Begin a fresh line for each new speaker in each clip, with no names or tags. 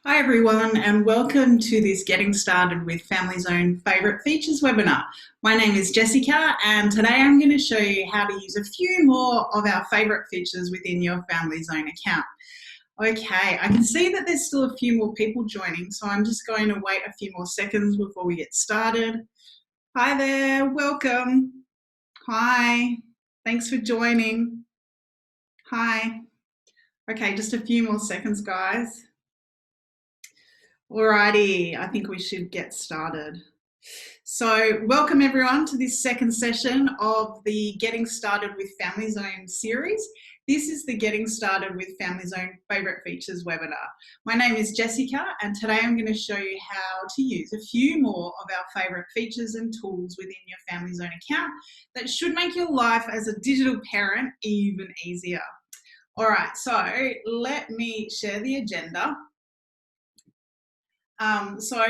Hi everyone, and welcome to this Getting Started with Family Zone Favourite Features webinar. My name is Jessica, and today I'm going to show you how to use a few more of our favourite features within your Family Zone account. Okay, I can see that there's still a few more people joining, so I'm just going to wait a few more seconds before we get started. Hi there, welcome. Hi, thanks for joining. Hi. Okay, just a few more seconds, guys. Alrighty, I think we should get started. So welcome everyone to this second session of the Getting Started with Family Zone series. This is the Getting Started with Family Zone Favourite Features webinar. My name is Jessica, and today I'm going to show you how to use a few more of our favourite features and tools within your Family Zone account that should make your life as a digital parent even easier. Alright, so let me share the agenda. So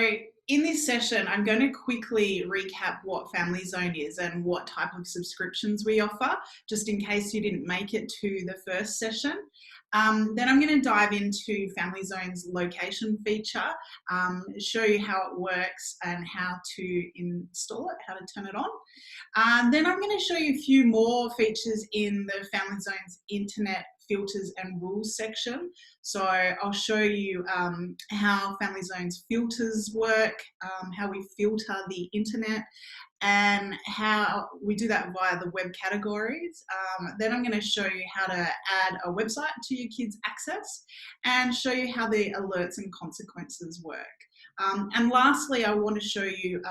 in this session, I'm going to quickly recap what Family Zone is and what type of subscriptions we offer, just in case you didn't make it to the first session. Then I'm going to dive into Family Zone's location feature, show you how it works and how to install it, how to turn it on. Then I'm going to show you a few more features in the Family Zone's internet filters and rules section. So I'll show you how Family Zone's filters work, how we filter the internet, and how we do that via the web categories. Then I'm going to show you how to add a website to your kids' access and show you how the alerts and consequences work. And lastly, I want to show you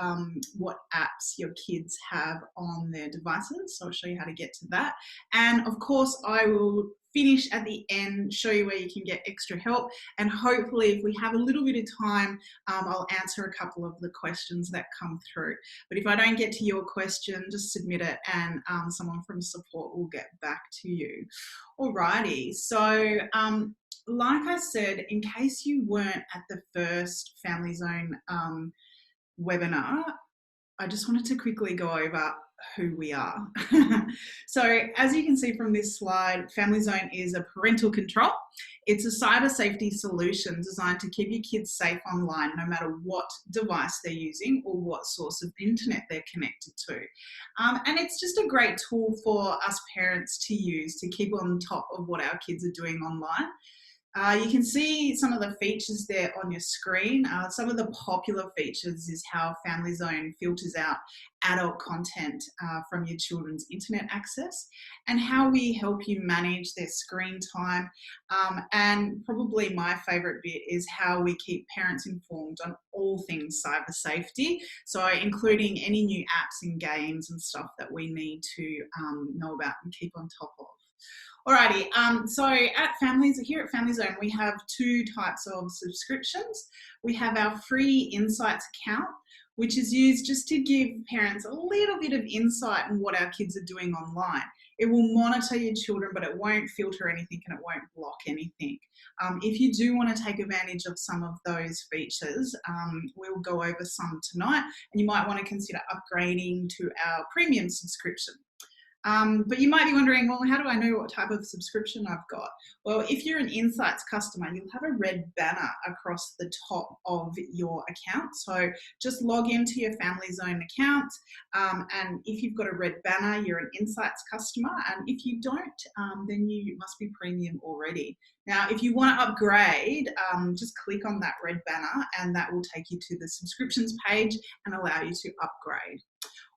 what apps your kids have on their devices. So I'll show you how to get to that. And of course, I will finish at the end, show you where you can get extra help. And hopefully, if we have a little bit of time, I'll answer a couple of the questions that come through. But if I don't get to your question, just submit it and someone from support will get back to you. Alrighty, so like I said, in case you weren't at the first Family Zone webinar, I just wanted to quickly go over who we are. So as you can see from this slide, Family Zone is a parental control. It's a cyber safety solution designed to keep your kids safe online, no matter what device they're using or what source of internet they're connected to. And it's just a great tool for us parents to use to keep on top of what our kids are doing online. You can see some of the features there on your screen. Some of the popular features is how Family Zone filters out adult content from your children's internet access, and how we help you manage their screen time. And probably my favourite bit is how we keep parents informed on all things cyber safety, so including any new apps and games and stuff that we need to know about and keep on top of. Alrighty, so here at Family Zone, we have two types of subscriptions. We have our free Insights account, which is used just to give parents a little bit of insight on what our kids are doing online. It will monitor your children, but it won't filter anything and it won't block anything. If you do want to take advantage of some of those features, we'll go over some tonight, and you might want to consider upgrading to our premium subscription. But you might be wondering, well, how do I know what type of subscription I've got? Well, if you're an Insights customer, you'll have a red banner across the top of your account. So just log into your Family Zone account, and if you've got a red banner, you're an Insights customer, and if you don't, then you must be premium already. Now, if you want to upgrade, just click on that red banner and that will take you to the subscriptions page and allow you to upgrade.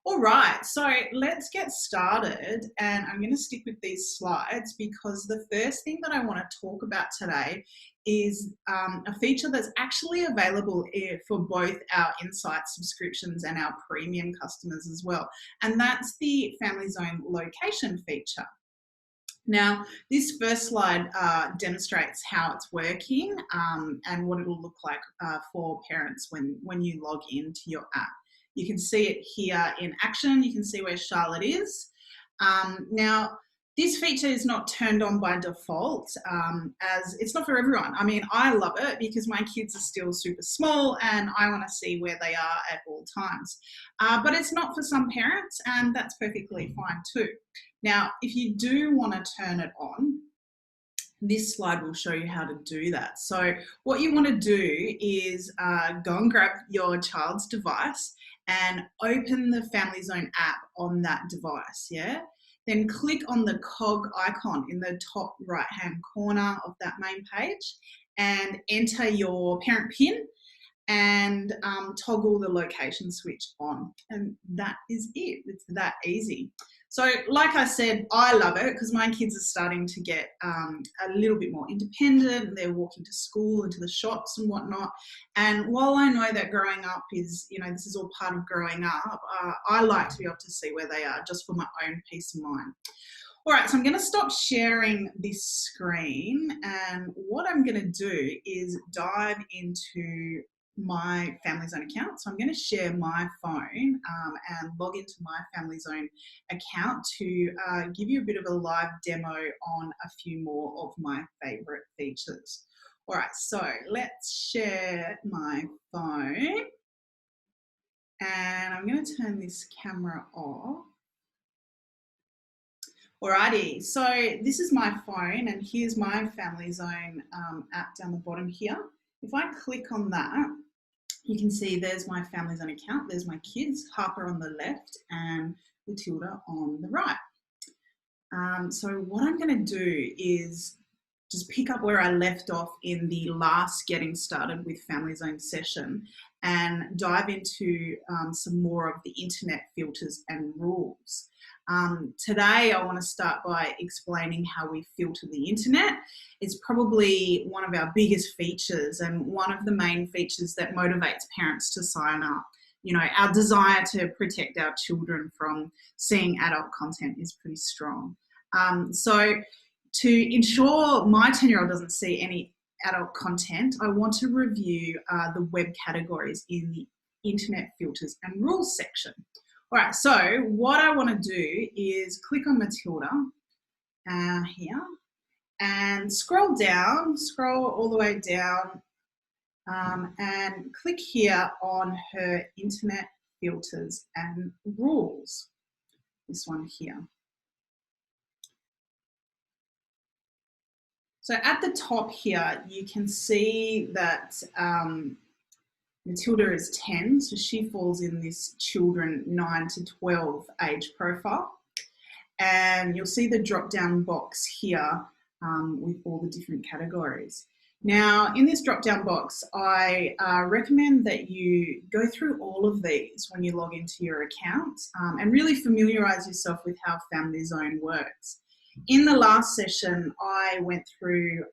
All right, so let's get started, and I'm going to stick with these slides because the first thing that I want to talk about today is a feature that's actually available for both our Insights subscriptions and our premium customers as well, and that's the Family Zone location feature. Now, this first slide demonstrates how it's working and what it will look like for parents when you log into your app. You can see it here in action. You can see where Charlotte is. Now, this feature is not turned on by default, as it's not for everyone. I mean, I love it because my kids are still super small and I want to see where they are at all times. But it's not for some parents, and that's perfectly fine too. Now, if you do want to turn it on, this slide will show you how to do that. So what you want to do is go and grab your child's device and open the Family Zone app on that device, yeah? Then click on the cog icon in the top right-hand corner of that main page and enter your parent PIN and toggle the location switch on. And that is it. It's that easy. So like I said, I love it because my kids are starting to get a little bit more independent. They're walking to school and to the shops and whatnot. And while I know that growing up is, this is all part of growing up, I like to be able to see where they are just for my own peace of mind. All right, so I'm going to stop sharing this screen, and what I'm going to do is dive into my Family Zone account. So I'm going to share my phone and log into my Family Zone account to give you a bit of a live demo on a few more of my favorite features. All right, so let's share my phone, and I'm going to turn this camera off. Alrighty, so this is my phone and here's my Family Zone app down the bottom here. If I click on that, you can see there's my Family Zone account, there's my kids, Harper on the left and Matilda on the right. So what I'm going to do is just pick up where I left off in the last Getting Started with Family Zone session and dive into some more of the internet filters and rules. Today I want to start by explaining how we filter the internet. It's probably one of our biggest features and one of the main features that motivates parents to sign up. Our desire to protect our children from seeing adult content is pretty strong. So to ensure my 10-year-old doesn't see any adult content, I want to review the web categories in the internet filters and rules section. All right, so what I want to do is click on Matilda here and scroll all the way down and click here on her internet filters and rules, this one here. So at the top here, you can see that Matilda is 10, so she falls in this children 9 to 12 age profile. And you'll see the drop-down box here with all the different categories. Now, in this drop-down box, I recommend that you go through all of these when you log into your account and really familiarise yourself with how Family Zone works. In the last session, I went through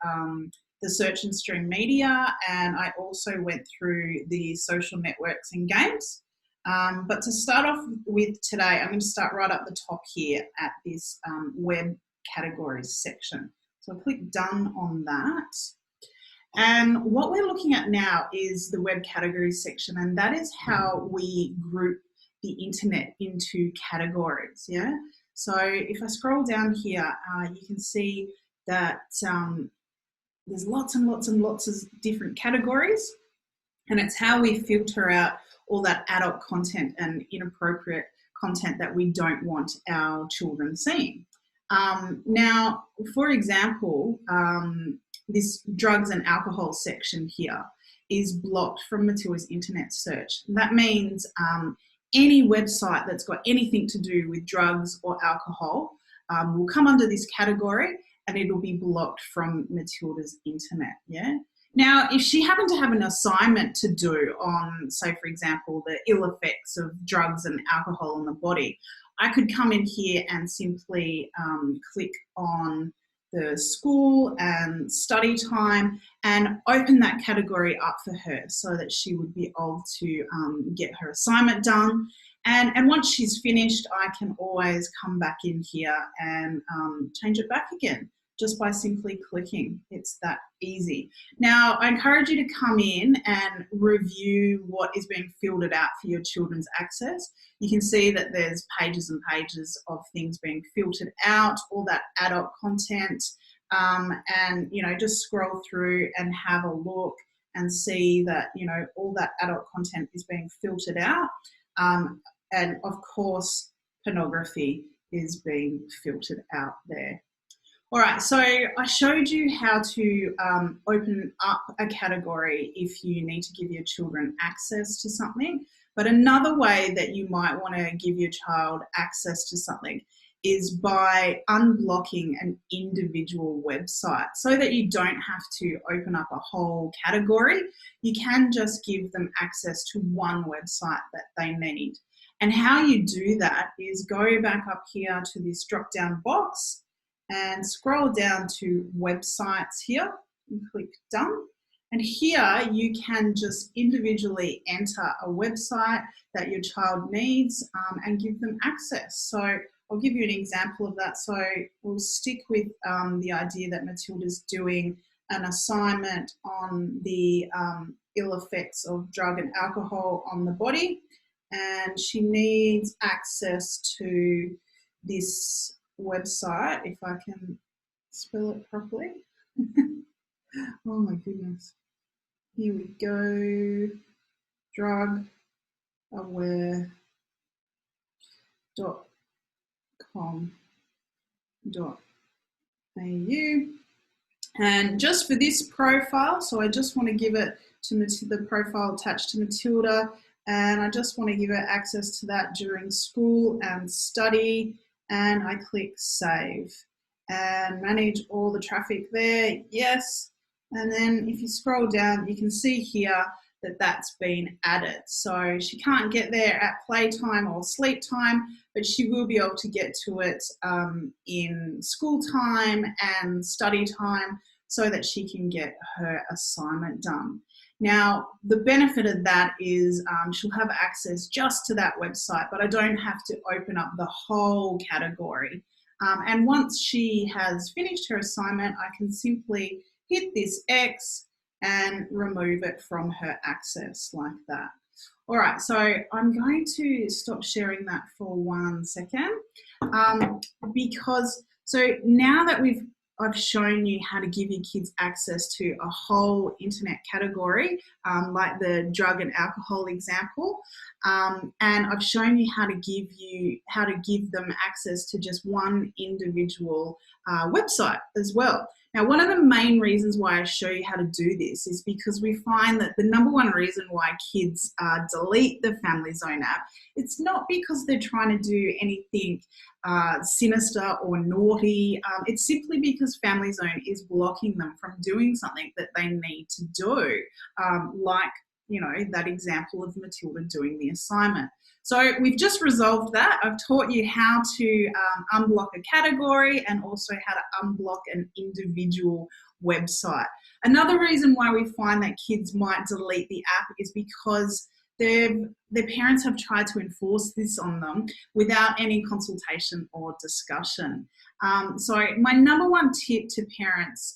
the search and stream media, and I also went through the social networks and games. But to start off with today, I'm going to start right up the top here at this web categories section. So I'll click done on that. And what we're looking at now is the web categories section, and that is how we group the internet into categories, yeah? So if I scroll down here, you can see that there's lots and lots and lots of different categories, and it's how we filter out all that adult content and inappropriate content that we don't want our children seeing. Now, for example, this drugs and alcohol section here is blocked from Matilda's internet search. That means any website that's got anything to do with drugs or alcohol will come under this category and it'll be blocked from Matilda's internet, yeah? Now, if she happened to have an assignment to do on, say, for example, the ill effects of drugs and alcohol on the body, I could come in here and simply click on the school and study time and open that category up for her so that she would be able to get her assignment done. And once she's finished, I can always come back in here and change it back again just by simply clicking. It's that easy. Now, I encourage you to come in and review what is being filtered out for your children's access. You can see that there's pages and pages of things being filtered out, all that adult content, and, just scroll through and have a look and see that, all that adult content is being filtered out. And of course, pornography is being filtered out there. All right, so I showed you how to open up a category if you need to give your children access to something. But another way that you might want to give your child access to something is by unblocking an individual website so that you don't have to open up a whole category. You can just give them access to one website that they need. And how you do that is go back up here to this drop down box and scroll down to websites here and click done. And here you can just individually enter a website that your child needs and give them access. So I'll give you an example of that. So we'll stick with the idea that Matilda's doing an assignment on the ill effects of drug and alcohol on the body. And she needs access to this website, if I can spell it properly. Oh my goodness. Here we go. drugaware.com.au. And just for this profile, so I just want to give it to the profile attached to Matilda, and I just want to give her access to that during school and study. And I click save and manage all the traffic there, yes. And then if you scroll down, you can see here that that's been added. So she can't get there at playtime or sleep time, but she will be able to get to it in school time and study time so that she can get her assignment done. Now, the benefit of that is she'll have access just to that website, but I don't have to open up the whole category. And once she has finished her assignment, I can simply hit this X and remove it from her access like that. All right, so I'm going to stop sharing that for 1 second because so now that I've shown you how to give your kids access to a whole internet category, like the drug and alcohol example, and I've shown you how to give them access to just one individual website as well. Now, one of the main reasons why I show you how to do this is because we find that the number one reason why kids delete the Family Zone app, it's not because they're trying to do anything sinister or naughty. It's simply because Family Zone is blocking them from doing something that they need to do, like, you know, that example of Matilda doing the assignment. So we've just resolved that. I've taught you how to unblock a category and also how to unblock an individual website. Another reason why we find that kids might delete the app is because their parents have tried to enforce this on them without any consultation or discussion. So my number one tip to parents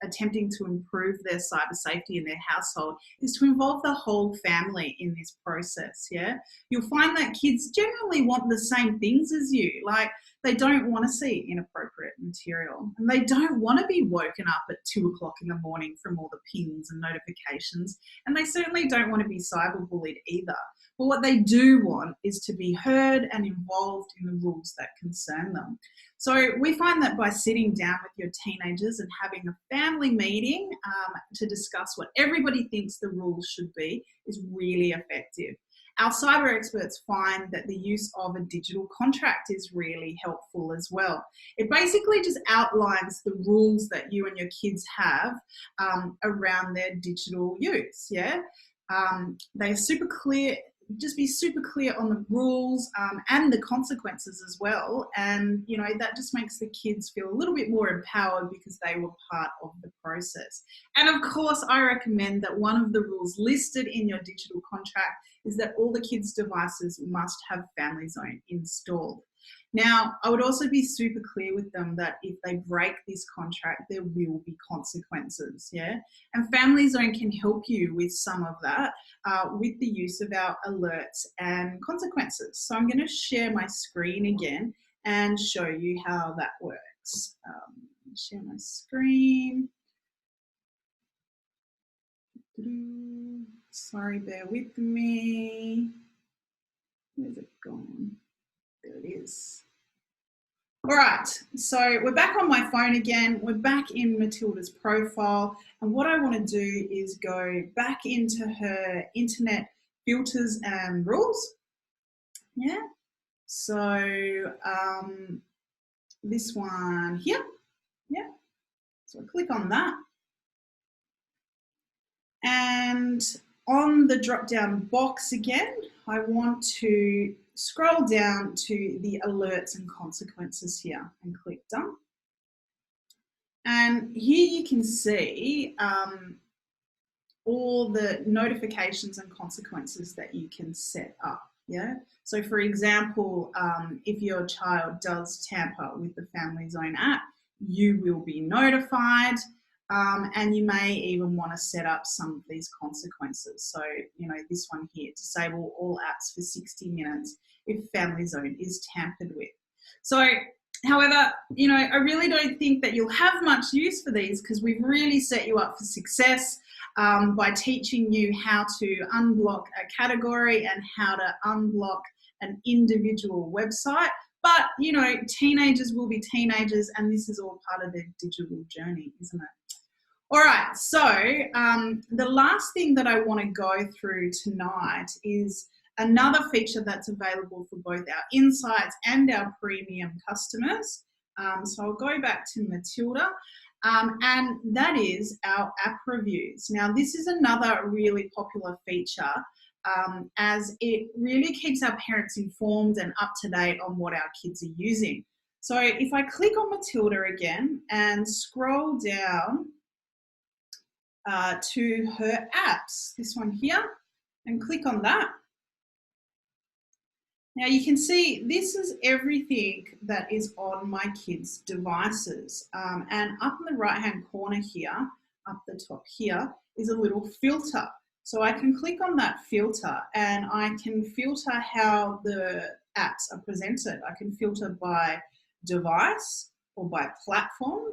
attempting to improve their cyber safety in their household is to involve the whole family in this process, yeah? You'll find that kids generally want the same things as you, like they don't want to see inappropriate material and they don't want to be woken up at 2 o'clock in the morning from all the pings and notifications, and they certainly don't want to be cyberbullied either. But what they do want is to be heard and involved in the rules that concern them. So we find that by sitting down with your teenagers and having a family meeting to discuss what everybody thinks the rules should be is really effective. Our cyber experts find that the use of a digital contract is really helpful as well. It basically just outlines the rules that you and your kids have around their digital use, yeah? They're super clear. Just be super clear on the rules and the consequences as well, and you know that just makes the kids feel a little bit more empowered because they were part of the process. And of course, I recommend that one of the rules listed in your digital contract is that all the kids' devices must have Family Zone installed. Now, I would also be super clear with them that if they break this contract, there will be consequences, yeah? And Family Zone can help you with some of that with the use of our alerts and consequences. So I'm going to share my screen again and show you how that works. Share my screen. Sorry, bear with me. Where's it gone? There it is. All right, so we're back on my phone again. We're back in Matilda's profile. And what I want to do is go back into her internet filters and rules. Yeah, so this one here. Yeah, so I click on that. And on the drop down box again, I want to scroll down to the alerts and consequences here and click done. And here you can see all the notifications and consequences that you can set up. Yeah. So for example, if your child does tamper with the Family Zone app, you will be notified. And you may even want to set up some of these consequences. So, you know, this one here, disable all apps for 60 minutes if Family Zone is tampered with. So, however, you know, I really don't think that you'll have much use for these because we've really set you up for success by teaching you how to unblock a category and how to unblock an individual website. But, you know, teenagers will be teenagers and this is all part of their digital journey, isn't it? All right, so the last thing that I want to go through tonight is another feature that's available for both our Insights and our premium customers. So I'll go back to Matilda, and that is our app reviews. Now, this is another really popular feature as it really keeps our parents informed and up to date on what our kids are using. So if I click on Matilda again and scroll down to her apps, this one here, and click on that. Now you can see this is everything that is on my kids' devices. And up in the right-hand corner here, up the top here, is a little filter. So I can click on that filter and I can filter how the apps are presented. I can filter by device or by platform.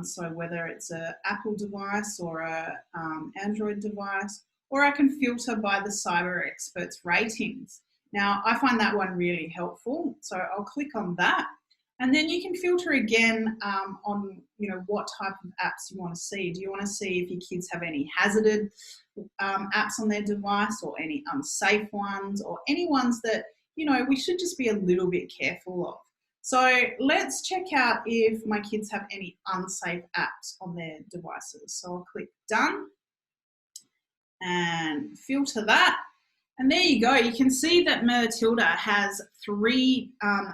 So whether it's an Apple device or a Android device, or I can filter by the cyber experts ratings. Now I find that one really helpful. So I'll click on that. And then you can filter again on, you know, what type of apps you want to see. Do you want to see if your kids have any hazarded apps on their device or any unsafe ones or any ones that, you know, we should just be a little bit careful of. So let's check out if my kids have any unsafe apps on their devices. So I'll click done and filter that. And there you go. You can see that Matilda has 3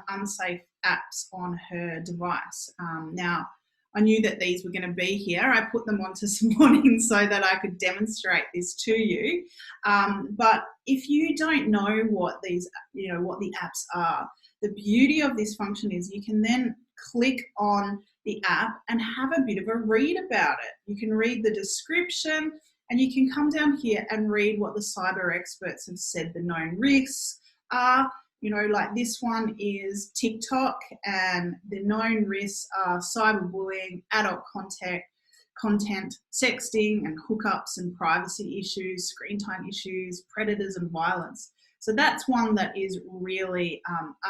unsafe apps on her device. Now, I knew that these were going to be here. I put them on this morning so that I could demonstrate this to you. But if you don't know what these, you know, what the apps are, the beauty of this function is you can then click on the app and have a bit of a read about it. You can read the description and you can come down here and read what the cyber experts have said the known risks are. You know, like this one is TikTok and the known risks are cyberbullying, adult content, sexting and hookups and privacy issues, screen time issues, predators and violence. So that's one that is really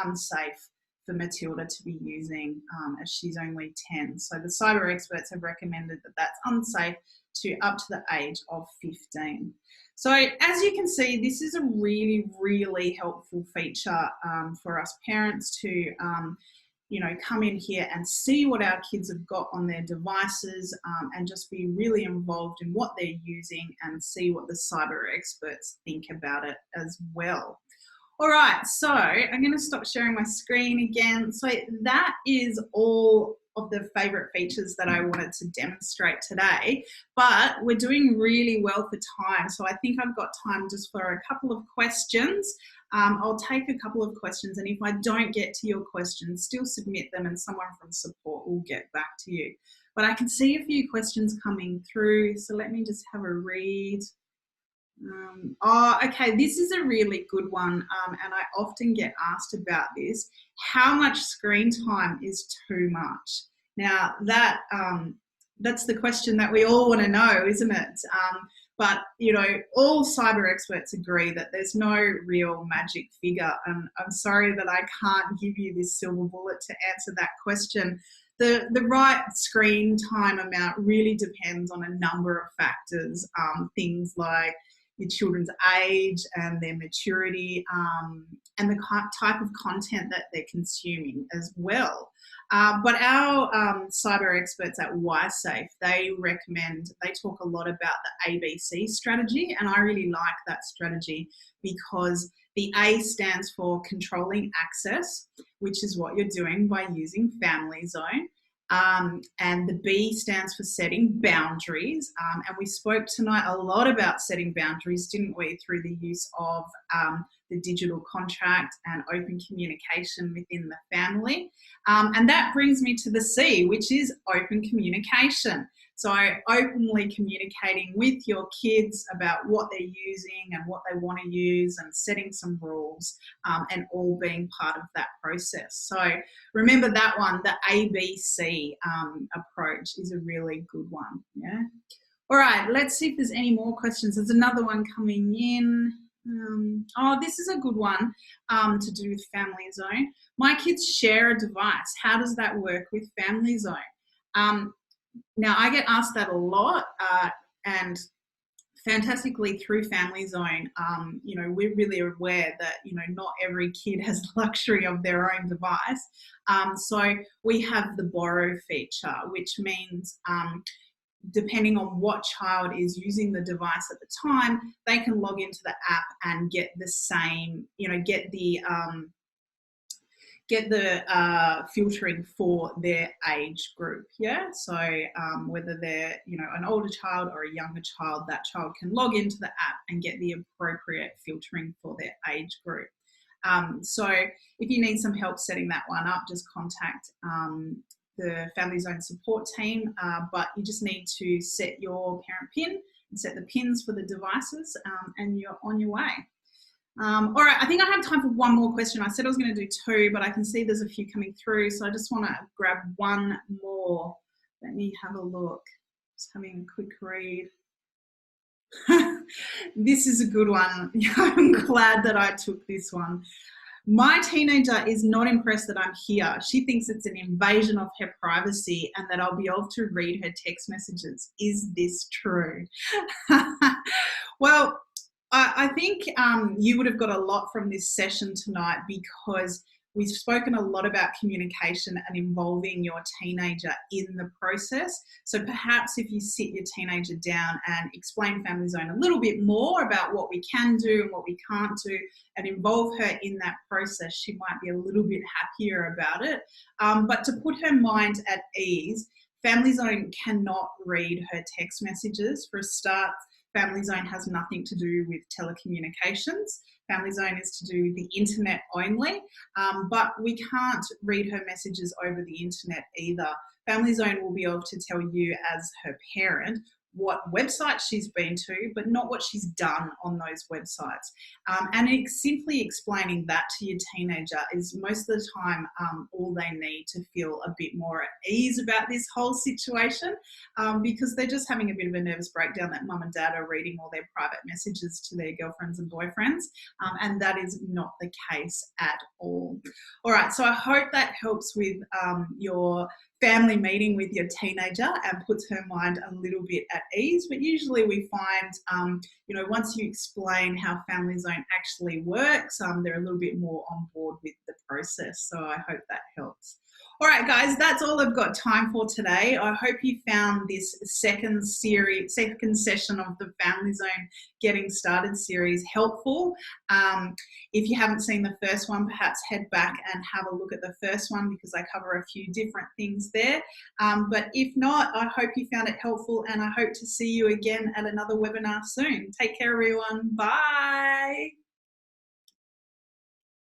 unsafe for Matilda to be using as she's only 10. So the cyber experts have recommended that that's unsafe to up to the age of 15. So as you can see, this is a really, really helpful feature for us parents to you know, come in here and see what our kids have got on their devices and just be really involved in what they're using and see what the cyber experts think about it as well. All right, so I'm going to stop sharing my screen again. So that is all of the favorite features that I wanted to demonstrate today, but we're doing really well for time. So I think I've got time just for a couple of questions. I'll take a couple of questions, and if I don't get to your questions, still submit them and someone from support will get back to you. But I can see a few questions coming through, so let me just have a read. Okay, this is a really good one, and I often get asked about this. How much screen time is too much? Now, that's the question that we all want to know, isn't it? But, you know, all cyber experts agree that there's no real magic figure. And I'm sorry that I can't give you this silver bullet to answer that question. The right screen time amount really depends on a number of factors, things like your children's age and their maturity, and the type of content that they're consuming as well. But our cyber experts at YSafe, they talk a lot about the ABC strategy, and I really like that strategy because the A stands for controlling access, which is what you're doing by using Family Zone. And the B stands for setting boundaries. And we spoke tonight a lot about setting boundaries, didn't we, through the use of the digital contract and open communication within the family. And that brings me to the C, which is open communication. So openly communicating with your kids about what they're using and what they want to use, and setting some rules, and all being part of that process. So remember that one, the ABC approach is a really good one. Yeah. All right, let's see if there's any more questions. There's another one coming in. This is a good one to do with Family Zone. My kids share a device. How does that work with Family Zone? Now, I get asked that a lot, and fantastically through Family Zone, you know, we're really aware that, you know, not every kid has the luxury of their own device. So we have the borrow feature, which means depending on what child is using the device at the time, they can log into the app and get the same, you know, get the filtering for their age group. Yeah, so whether they're, you know, an older child or a younger child, that child can log into the app and get the appropriate filtering for their age group. So if you need some help setting that one up, just contact the Family Zone support team, but you just need to set your parent PIN and set the PINs for the devices, and you're on your way. All right, I think I have time for one more question. I said I was going to do two, but I can see there's a few coming through, so I just want to grab one more. Let me have a look. Just having a quick read. This is a good one. I'm glad that I took this one. My teenager is not impressed that I'm here. She thinks it's an invasion of her privacy and that I'll be able to read her text messages. Is this true? Well, I think you would have got a lot from this session tonight, because we've spoken a lot about communication and involving your teenager in the process. So perhaps if you sit your teenager down and explain Family Zone a little bit more about what we can do and what we can't do, and involve her in that process, she might be a little bit happier about it. But to put her mind at ease, Family Zone cannot read her text messages. For a start, Family Zone has nothing to do with telecommunications. Family Zone is to do with the internet only, but we can't read her messages over the internet either. Family Zone will be able to tell you as her parent what website she's been to, but not what she's done on those websites. And simply explaining that to your teenager is most of the time all they need to feel a bit more at ease about this whole situation, because they're just having a bit of a nervous breakdown that mum and dad are reading all their private messages to their girlfriends and boyfriends, and that is not the case at all. All right, so I hope that helps with your family meeting with your teenager and puts her mind a little bit at ease. But usually we find, you know, once you explain how Family Zone actually works, they're a little bit more on board with the process. So I hope that helps. All right, guys, that's all I've got time for today. I hope you found this second session of the Family Zone Getting Started series helpful. If you haven't seen the first one, perhaps head back and have a look at the first one, because I cover a few different things there. But if not, I hope you found it helpful, and I hope to see you again at another webinar soon. Take care, everyone. Bye.